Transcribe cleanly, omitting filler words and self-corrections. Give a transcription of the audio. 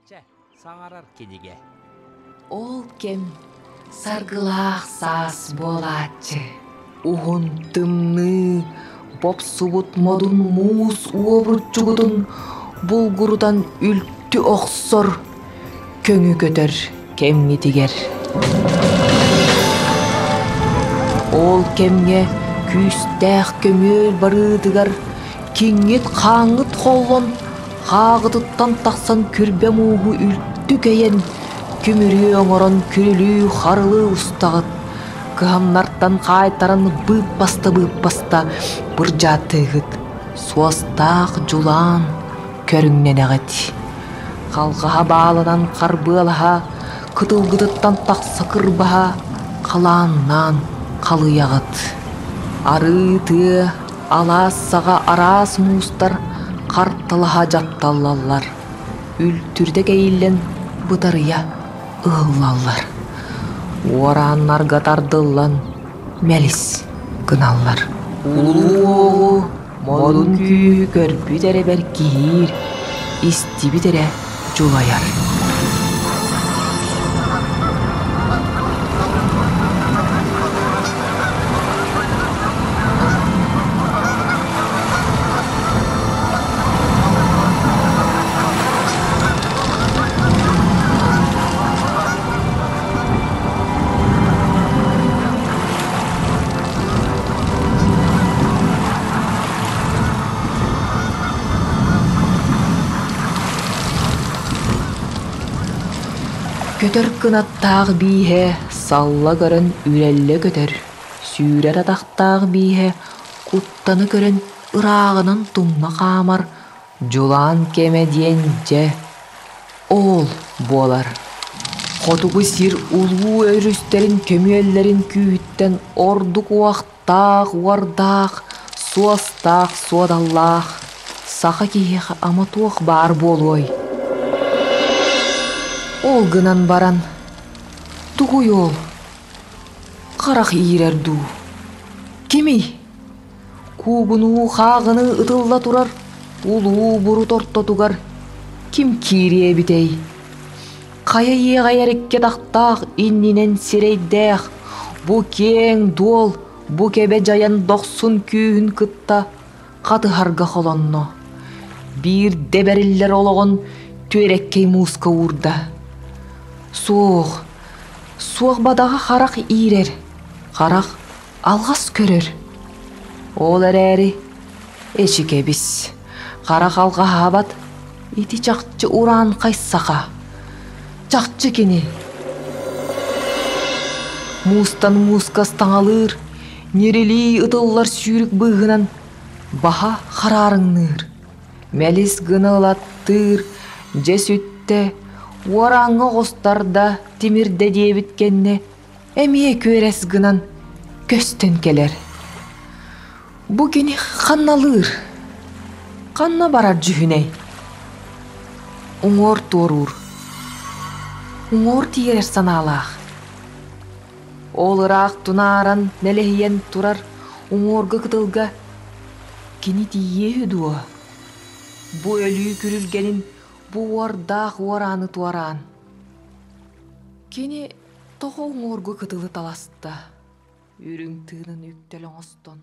Че, саңарар кедиге. Ол кем саргылаах саас болаачы. Ухун тымны бопсубут модун муус уобурчугутун булгурудан үлттү оксор көңү көтөр кемни тигер. Ол кемге күүстәэх көмөөл барыытыгар киңит хааңыт холлон хаагытыттан тахсан күрбе муугу үлттү кейен күмүрү оңорон күрүлүү харылы устагыт кыһамнартан кайтаран быыппаста быржаатыгыт суостаах жулаан көрүңненегет халкаха баалынан карбыалаха кытылгытыттан такса кырбаха калааннан калыягыт арыытыы алаассага араас муустар карталаха жатталлаллар үлтүрде кейиллен бытарыя ыыллаллар уарааннарга тардыллан мелис кыналлар улуу модун күүһү көрбүтере беркиир истибитере жулаяр. Көтөр кынаттаах бииһэ салла көрөн үрэллэ көтөр. Сүүрэр атахтаах бииһэ куттаны көрөн ыраагынан тумна хаамар жулаан кеме диэн же ол буолар. Хотугу сир улуу өрүстерин көмүөллерин күүттен ордук уактаах, уардаах, суастаах, суадаллаах. Саха киһэх аматуох баар болуой. Ол гынан баран, тугуй ол, карах иирер дуу. Кими? Куугунуу хаагыны ытылла турар, улуу буру тортотугар, ким кирие битей? Кая иегайерикке тахтаах иннинен сирейдээх, бу кең дуол, бу кебе жаян доксун күүһүн кытта катыхарга холонно. Бир дебериллер ологон түөреккей мууска уурда. Суох бадаға харах иирер, харах алгас көрөр. Ол эрээри эчике бис, харах алга хабат, ити чакчы ураан кайсака. Чакчы кини. Мустан мускас таңалыр, нерели ытыллар сүүрүк быгынан, баха харарыңныр. Мелис гыналаттыр, же сүтте, уараңы гостарда тимирде диебиткенне эмие көрес гынан көстөн келер. Бу кини ханналыр. Канна барар жүхүней. Уңор торур. Уңор тиерер санаалаах. Ол ыраак тунааран нелехиен турар уңорга кытылга кини тие дуа. Бу өлүү күрүлгенин бу уардаах уарааны туараан. Кини тохо уңорго кытылы таласта. Үрүң тыынын үктел оңостон.